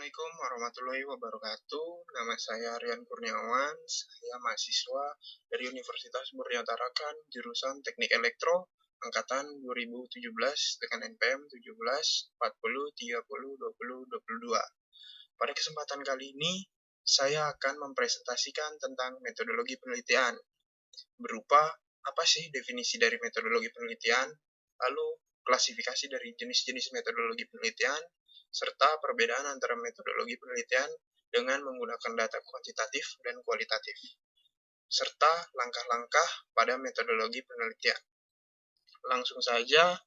Assalamualaikum warahmatullahi wabarakatuh. Nama saya Rian Kurniawan. Saya mahasiswa dari Universitas Murni Tarakan, jurusan Teknik Elektro, angkatan 2017 dengan NPM 17 40 30 20 22. Pada kesempatan kali ini, saya akan mempresentasikan tentang metodologi penelitian, berupa apa sih definisi dari metodologi penelitian, lalu klasifikasi dari jenis-jenis metodologi penelitian, serta perbedaan antara metodologi penelitian dengan menggunakan data kuantitatif dan kualitatif, serta langkah-langkah pada metodologi penelitian. Langsung saja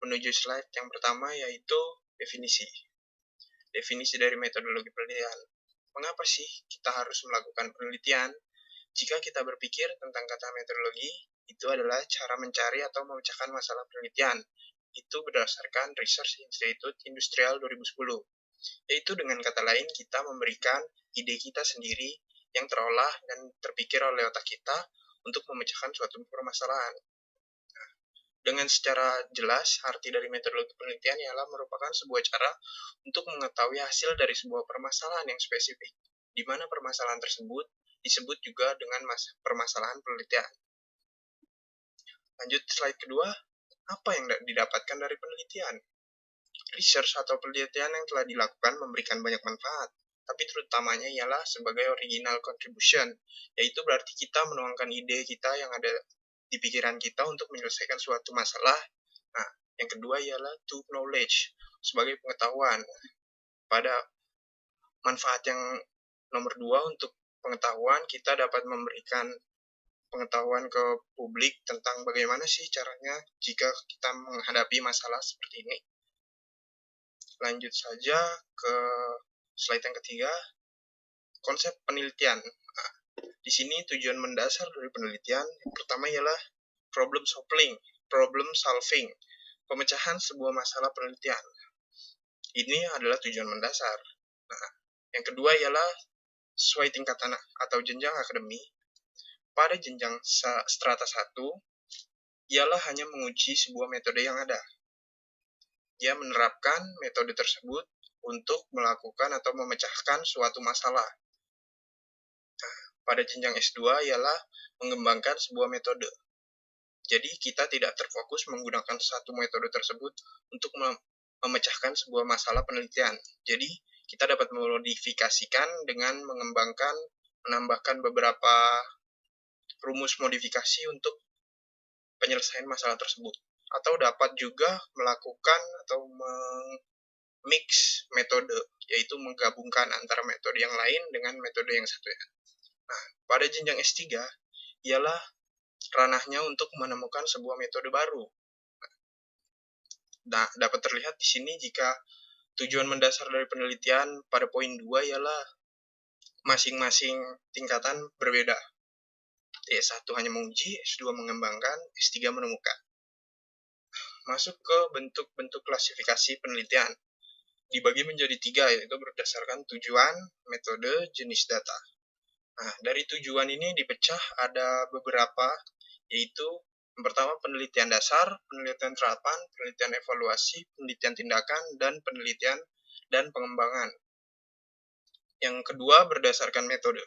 menuju slide yang pertama, yaitu definisi. Definisi dari metodologi penelitian. Mengapa sih kita harus melakukan penelitian? Jika kita berpikir tentang kata metodologi, itu adalah cara mencari atau memecahkan masalah penelitian. Itu berdasarkan Research Institute Industrial 2010. Yaitu dengan kata lain, kita memberikan ide kita sendiri yang terolah dan terpikir oleh otak kita untuk memecahkan suatu permasalahan. Dengan secara jelas, arti dari metodologi penelitian ialah merupakan sebuah cara untuk mengetahui hasil dari sebuah permasalahan yang spesifik, di mana permasalahan tersebut disebut juga dengan permasalahan penelitian. Lanjut slide kedua, apa yang didapatkan dari penelitian? Research atau penelitian yang telah dilakukan memberikan banyak manfaat, tapi terutamanya ialah sebagai original contribution, yaitu berarti kita menuangkan ide kita yang ada di pikiran kita untuk menyelesaikan suatu masalah. Nah, yang kedua ialah to knowledge, sebagai pengetahuan. Pada manfaat yang nomor 2 untuk pengetahuan, kita dapat memberikan pengetahuan ke publik tentang bagaimana sih caranya jika kita menghadapi masalah seperti ini. Lanjut saja ke slide yang ketiga, konsep penelitian. Nah, di sini tujuan mendasar dari penelitian yang pertama ialah problem solving, pemecahan sebuah masalah penelitian. Ini adalah tujuan mendasar. Nah, yang kedua ialah sesuai tingkatan atau jenjang akademi. Pada jenjang strata 1, ialah hanya menguji sebuah metode yang ada. Dia menerapkan metode tersebut untuk melakukan atau memecahkan suatu masalah. Nah, pada jenjang S2 ialah mengembangkan sebuah metode. Jadi kita tidak terfokus menggunakan satu metode tersebut untuk memecahkan sebuah masalah penelitian. Jadi kita dapat memodifikasikan dengan menambahkan beberapa rumus modifikasi untuk penyelesaian masalah tersebut. Atau dapat juga melakukan atau mix metode, yaitu menggabungkan antara metode yang lain dengan metode yang satunya. Nah, pada jenjang S3 ialah ranahnya untuk menemukan sebuah metode baru. Nah, dapat terlihat di sini jika tujuan mendasar dari penelitian pada poin 2 ialah masing-masing tingkatan berbeda. S1 hanya menguji, S2 mengembangkan, S3 menemukan. Masuk ke bentuk-bentuk klasifikasi penelitian. Dibagi menjadi 3, yaitu berdasarkan tujuan, metode, jenis data. Nah, dari tujuan ini dipecah ada beberapa, yaitu yang pertama penelitian dasar, penelitian terapan, penelitian evaluasi, penelitian tindakan, dan penelitian dan pengembangan. Yang kedua berdasarkan metode,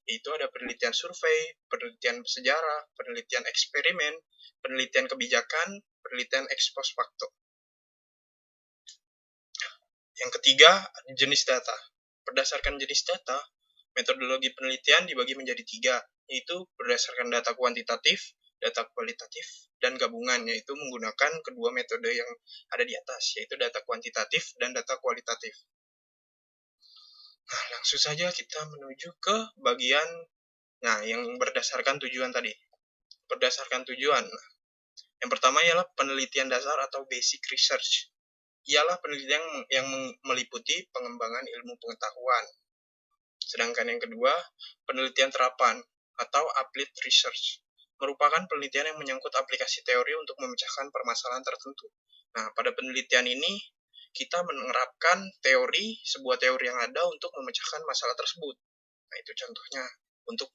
yaitu ada penelitian survei, penelitian sejarah, penelitian eksperimen, penelitian kebijakan, penelitian ex post facto. Yang ketiga, jenis data. Berdasarkan jenis data, metodologi penelitian dibagi menjadi 3, yaitu berdasarkan data kuantitatif, data kualitatif, dan gabungan, yaitu menggunakan kedua metode yang ada di atas, yaitu data kuantitatif dan data kualitatif. Nah, langsung saja kita menuju ke bagian yang berdasarkan tujuan tadi. Berdasarkan tujuan. Yang pertama ialah penelitian dasar atau basic research. Ialah penelitian yang meliputi pengembangan ilmu pengetahuan. Sedangkan yang kedua, penelitian terapan atau applied research. Merupakan penelitian yang menyangkut aplikasi teori untuk memecahkan permasalahan tertentu. Nah, pada penelitian ini, kita menerapkan sebuah teori yang ada untuk memecahkan masalah tersebut. Nah, itu contohnya untuk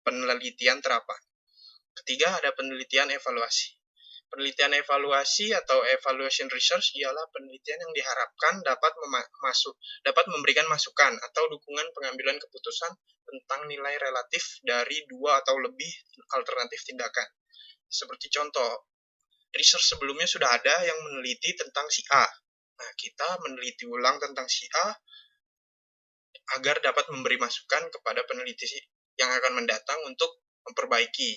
penelitian terapan. Ketiga, ada penelitian evaluasi. Penelitian evaluasi atau evaluation research ialah penelitian yang diharapkan dapat memberikan masukan atau dukungan pengambilan keputusan tentang nilai relatif dari dua atau lebih alternatif tindakan. Seperti contoh, research sebelumnya sudah ada yang meneliti tentang si A. Nah, kita meneliti ulang tentang si A agar dapat memberi masukan kepada peneliti yang akan mendatang untuk memperbaiki,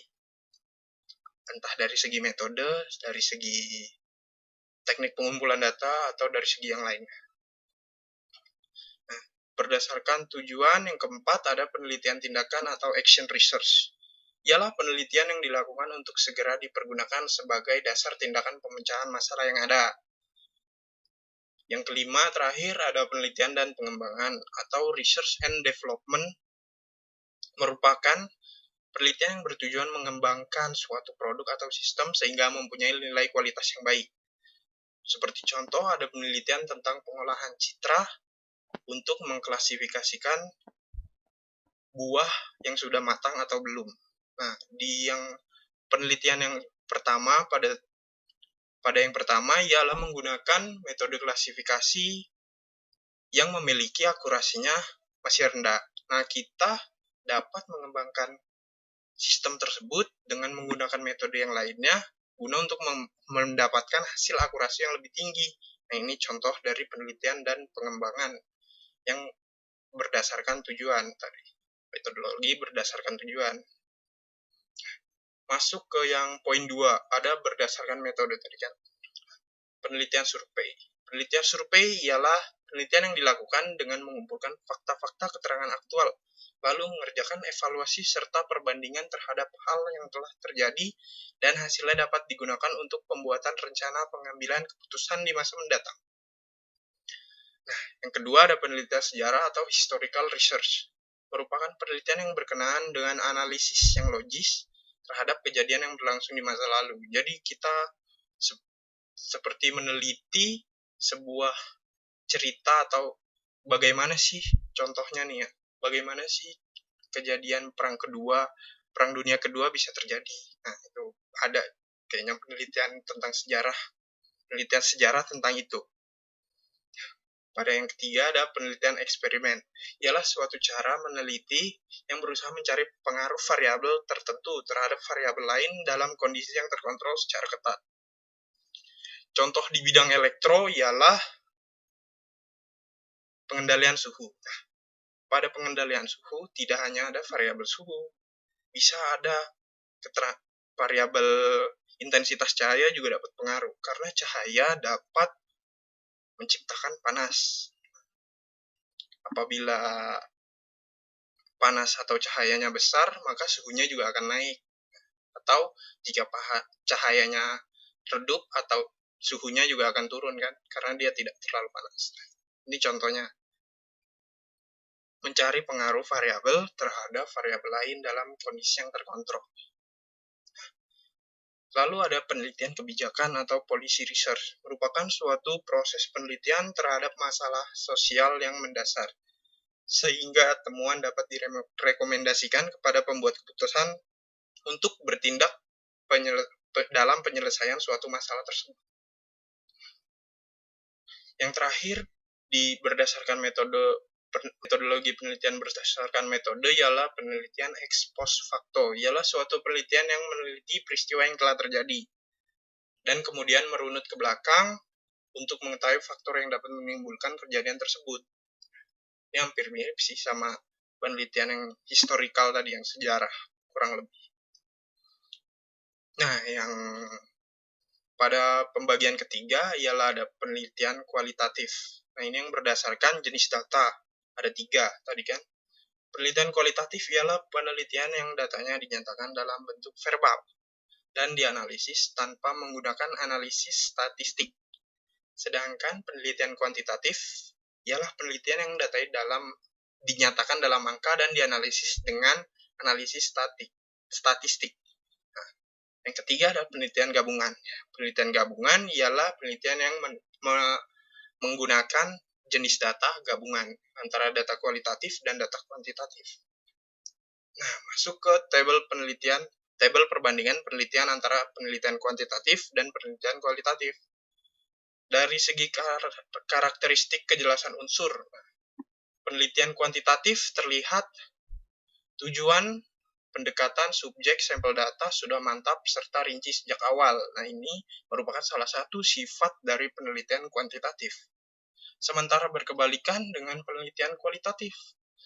entah dari segi metode, dari segi teknik pengumpulan data, atau dari segi yang lainnya. Nah, berdasarkan tujuan yang keempat ada penelitian tindakan atau action research. Ialah penelitian yang dilakukan untuk segera dipergunakan sebagai dasar tindakan pemecahan masalah yang ada. Yang kelima, terakhir, ada penelitian dan pengembangan atau research and development, merupakan penelitian yang bertujuan mengembangkan suatu produk atau sistem sehingga mempunyai nilai kualitas yang baik. Seperti contoh, ada penelitian tentang pengolahan citra untuk mengklasifikasikan buah yang sudah matang atau belum. Nah, di yang penelitian yang pertama, pada yang pertama ialah menggunakan metode klasifikasi yang memiliki akurasinya masih rendah. Nah, kita dapat mengembangkan sistem tersebut dengan menggunakan metode yang lainnya guna untuk mendapatkan hasil akurasi yang lebih tinggi. Nah, ini contoh dari penelitian dan pengembangan yang berdasarkan tujuan tadi. Metodologi berdasarkan tujuan. Masuk ke yang poin 2, ada berdasarkan metode tadi kan. Penelitian survei. Penelitian survei ialah penelitian yang dilakukan dengan mengumpulkan fakta-fakta keterangan aktual, lalu mengerjakan evaluasi serta perbandingan terhadap hal yang telah terjadi, dan hasilnya dapat digunakan untuk pembuatan rencana pengambilan keputusan di masa mendatang. Nah, yang kedua ada penelitian sejarah atau historical research. Merupakan penelitian yang berkenaan dengan analisis yang logis terhadap kejadian yang berlangsung di masa lalu. Jadi kita seperti meneliti sebuah cerita atau bagaimana sih contohnya nih ya, bagaimana sih kejadian Perang Dunia Kedua bisa terjadi. Nah, itu ada kayaknya penelitian sejarah tentang itu. Pada yang ketiga ada penelitian eksperimen. Ialah suatu cara meneliti yang berusaha mencari pengaruh variabel tertentu terhadap variabel lain dalam kondisi yang terkontrol secara ketat. Contoh di bidang elektro ialah pengendalian suhu. Nah, pada pengendalian suhu tidak hanya ada variabel suhu, bisa ada variabel intensitas cahaya juga dapat pengaruh, karena cahaya dapat menciptakan panas. Apabila panas atau cahayanya besar, maka suhunya juga akan naik. Atau jika cahayanya redup atau suhunya juga akan turun kan, karena dia tidak terlalu panas. Ini contohnya. Mencari pengaruh variabel terhadap variabel lain dalam kondisi yang terkontrol. Lalu ada penelitian kebijakan atau policy research, merupakan suatu proses penelitian terhadap masalah sosial yang mendasar, sehingga temuan dapat direkomendasikan kepada pembuat keputusan untuk bertindak dalam penyelesaian suatu masalah tersebut. Yang terakhir, berdasarkan metodologi penelitian berdasarkan metode ialah penelitian ex post facto, ialah suatu penelitian yang meneliti peristiwa yang telah terjadi dan kemudian merunut ke belakang untuk mengetahui faktor yang dapat menimbulkan kejadian tersebut. Ini hampir mirip sih sama penelitian yang historical tadi, yang sejarah kurang lebih. Nah, yang pada pembagian ketiga ialah ada penelitian kualitatif. Nah, ini yang berdasarkan jenis data. Ada 3 tadi kan. Penelitian kualitatif ialah penelitian yang datanya dinyatakan dalam bentuk verbal dan dianalisis tanpa menggunakan analisis statistik. Sedangkan penelitian kuantitatif ialah penelitian yang datanya dinyatakan dalam angka dan dianalisis dengan analisis statistik. Nah, yang ketiga adalah penelitian gabungan. Penelitian gabungan ialah penelitian yang menggunakan jenis data gabungan antara data kualitatif dan data kuantitatif. Nah, masuk ke tabel penelitian tabel perbandingan penelitian antara penelitian kuantitatif dan penelitian kualitatif. Dari segi karakteristik kejelasan unsur, penelitian kuantitatif terlihat tujuan, pendekatan, subjek, sampel data sudah mantap serta rinci sejak awal. Nah, ini merupakan salah satu sifat dari penelitian kuantitatif. Sementara berkebalikan dengan penelitian kualitatif.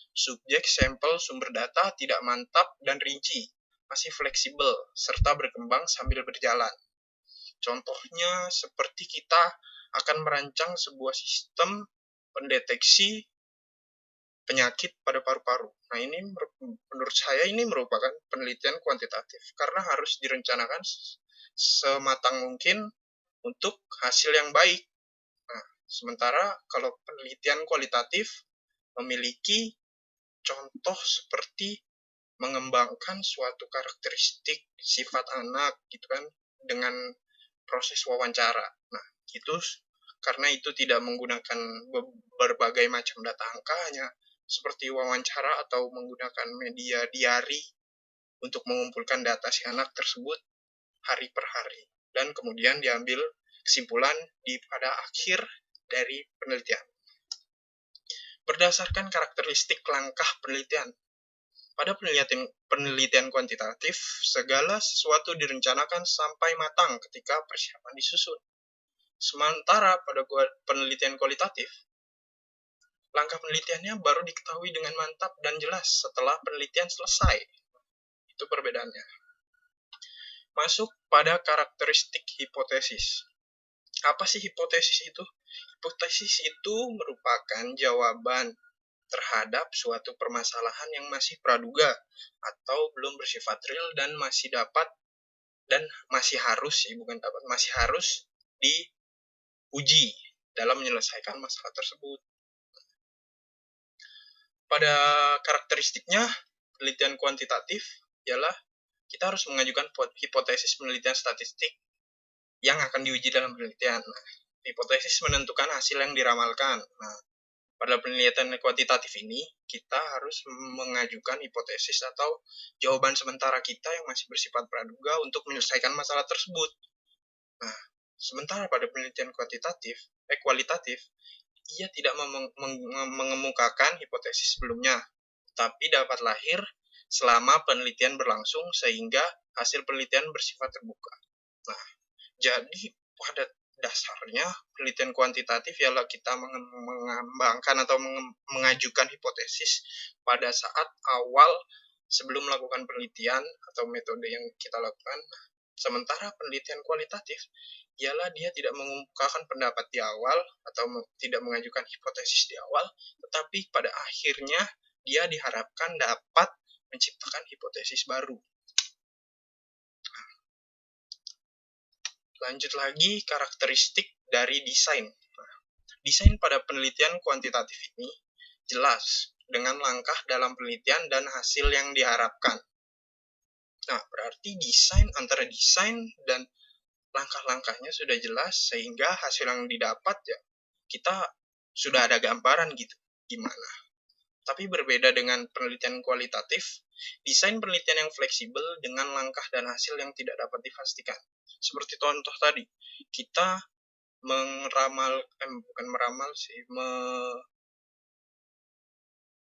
Subjek, sampel, sumber data tidak mantap dan rinci, masih fleksibel, serta berkembang sambil berjalan. Contohnya seperti kita akan merancang sebuah sistem pendeteksi penyakit pada paru-paru. Nah, ini menurut saya ini merupakan penelitian kuantitatif karena harus direncanakan sematang mungkin untuk hasil yang baik. Nah, sementara kalau penelitian kualitatif memiliki contoh seperti mengembangkan suatu karakteristik sifat anak gitu kan dengan proses wawancara. Nah, itu karena itu tidak menggunakan berbagai macam data angkanya seperti wawancara atau menggunakan media diary untuk mengumpulkan data si anak tersebut hari per hari dan kemudian diambil kesimpulan pada akhir dari penelitian. Berdasarkan karakteristik langkah penelitian, pada penelitian kuantitatif, segala sesuatu direncanakan sampai matang ketika persiapan disusun. Sementara pada penelitian kualitatif, langkah penelitiannya baru diketahui dengan mantap dan jelas setelah penelitian selesai. Itu perbedaannya. Masuk pada karakteristik hipotesis. Apa sih hipotesis itu? Hipotesis itu merupakan jawaban terhadap suatu permasalahan yang masih praduga atau belum bersifat real dan masih harus diuji dalam menyelesaikan masalah tersebut. Pada karakteristiknya, penelitian kuantitatif ialah kita harus mengajukan hipotesis penelitian statistik yang akan diuji dalam penelitian. Nah, hipotesis menentukan hasil yang diramalkan. Nah, pada penelitian kuantitatif ini, kita harus mengajukan hipotesis atau jawaban sementara kita yang masih bersifat praduga untuk menyelesaikan masalah tersebut. Nah, sementara pada penelitian kualitatif, ia tidak mengemukakan hipotesis sebelumnya, tapi dapat lahir selama penelitian berlangsung sehingga hasil penelitian bersifat terbuka. Nah, jadi pada dasarnya penelitian kuantitatif ialah kita mengembangkan atau mengajukan hipotesis pada saat awal sebelum melakukan penelitian atau metode yang kita lakukan. Sementara penelitian kualitatif ialah dia tidak mengemukakan pendapat di awal atau tidak mengajukan hipotesis di awal, tetapi pada akhirnya dia diharapkan dapat menciptakan hipotesis baru. Lanjut lagi karakteristik dari desain. Nah, desain pada penelitian kuantitatif ini jelas dengan langkah dalam penelitian dan hasil yang diharapkan. Nah, berarti antara desain dan langkah-langkahnya sudah jelas sehingga hasil yang didapat ya kita sudah ada gambaran gitu gimana. Tapi berbeda dengan penelitian kualitatif, desain penelitian yang fleksibel dengan langkah dan hasil yang tidak dapat dipastikan. Seperti contoh tadi, kita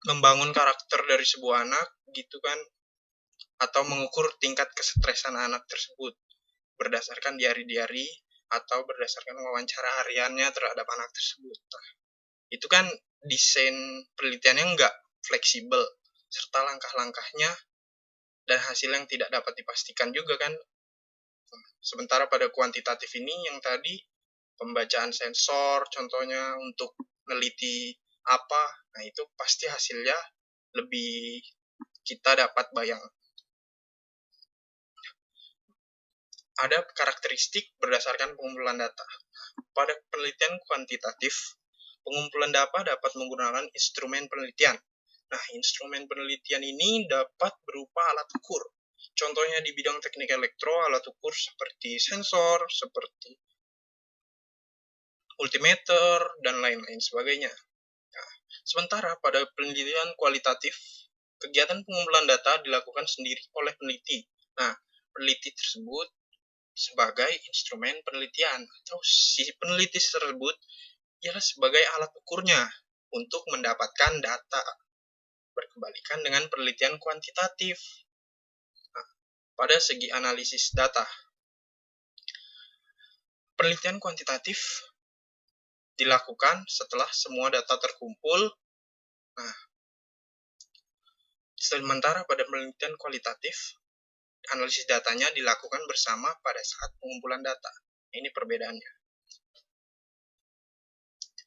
membangun karakter dari sebuah anak gitu kan, atau mengukur tingkat kesetresan anak tersebut berdasarkan diari-diari atau berdasarkan wawancara hariannya terhadap anak tersebut. Nah, itu kan desain penelitiannya nggak fleksibel, serta langkah-langkahnya dan hasil yang tidak dapat dipastikan juga kan. Sementara pada kuantitatif ini yang tadi, pembacaan sensor contohnya untuk meneliti apa, nah itu pasti hasilnya lebih kita dapat bayang. Ada karakteristik berdasarkan pengumpulan data. Pada penelitian kuantitatif, pengumpulan data dapat menggunakan instrumen penelitian. Nah, instrumen penelitian ini dapat berupa alat ukur. Contohnya di bidang teknik elektro, alat ukur seperti sensor, seperti multimeter, dan lain-lain sebagainya. Nah, sementara pada penelitian kualitatif, kegiatan pengumpulan data dilakukan sendiri oleh peneliti. Nah, peneliti tersebut sebagai instrumen penelitian, atau si peneliti tersebut ialah sebagai alat ukurnya untuk mendapatkan data, berkebalikan dengan penelitian kuantitatif. Nah, pada segi analisis data, penelitian kuantitatif dilakukan setelah semua data terkumpul. Nah, sementara pada penelitian kualitatif, analisis datanya dilakukan bersama pada saat pengumpulan data. Ini perbedaannya.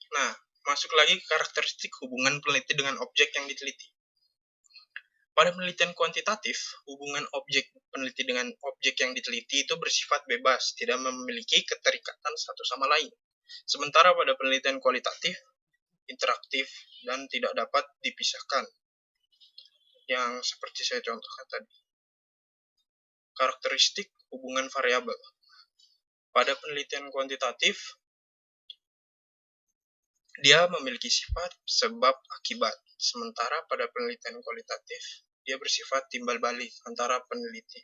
Nah, masuk lagi ke karakteristik hubungan peneliti dengan objek yang diteliti. Pada penelitian kuantitatif, hubungan objek peneliti dengan objek yang diteliti itu bersifat bebas, tidak memiliki keterikatan satu sama lain. Sementara pada penelitian kualitatif, interaktif, dan tidak dapat dipisahkan. Yang seperti saya contohkan tadi. Karakteristik hubungan variabel. Pada penelitian kuantitatif, dia memiliki sifat sebab akibat. Sementara pada penelitian kualitatif, dia bersifat timbal balik antara peneliti.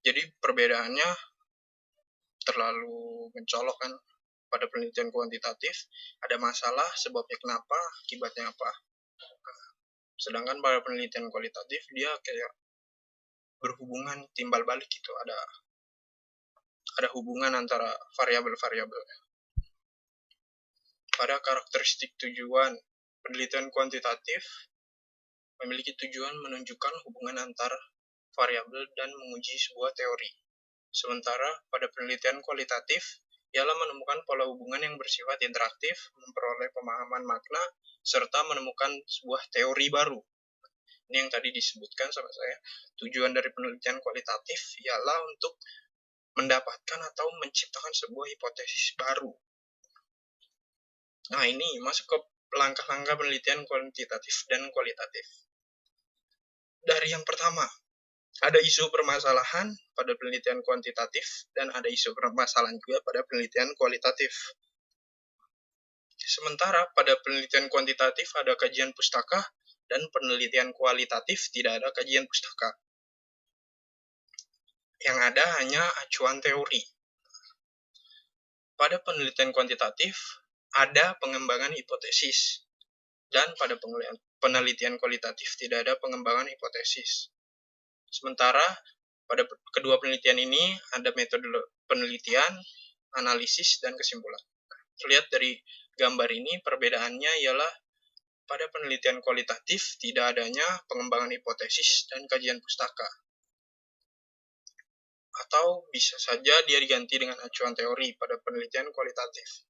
Jadi perbedaannya terlalu mencolok kan. Pada penelitian kuantitatif, ada masalah, sebabnya kenapa, akibatnya apa. Sedangkan pada penelitian kualitatif, dia kayak berhubungan timbal balik gitu. Ada hubungan antara variabel-variabel. Pada karakteristik tujuan, penelitian kuantitatif memiliki tujuan menunjukkan hubungan antar variabel dan menguji sebuah teori. Sementara pada penelitian kualitatif, ialah menemukan pola hubungan yang bersifat interaktif, memperoleh pemahaman makna, serta menemukan sebuah teori baru. Ini yang tadi disebutkan sama saya. Tujuan dari penelitian kualitatif ialah untuk mendapatkan atau menciptakan sebuah hipotesis baru. Nah, ini masuk ke langkah-langkah penelitian kuantitatif dan kualitatif. Dari yang pertama, ada isu permasalahan pada penelitian kuantitatif dan ada isu permasalahan juga pada penelitian kualitatif. Sementara pada penelitian kuantitatif ada kajian pustaka dan penelitian kualitatif tidak ada kajian pustaka. Yang ada hanya acuan teori. Pada penelitian kuantitatif ada pengembangan hipotesis dan pada penelitian kualitatif tidak ada pengembangan hipotesis. Sementara pada kedua penelitian ini ada metode penelitian, analisis, dan kesimpulan. Terlihat dari gambar ini perbedaannya ialah pada penelitian kualitatif tidak adanya pengembangan hipotesis dan kajian pustaka. Atau bisa saja dia diganti dengan acuan teori pada penelitian kualitatif.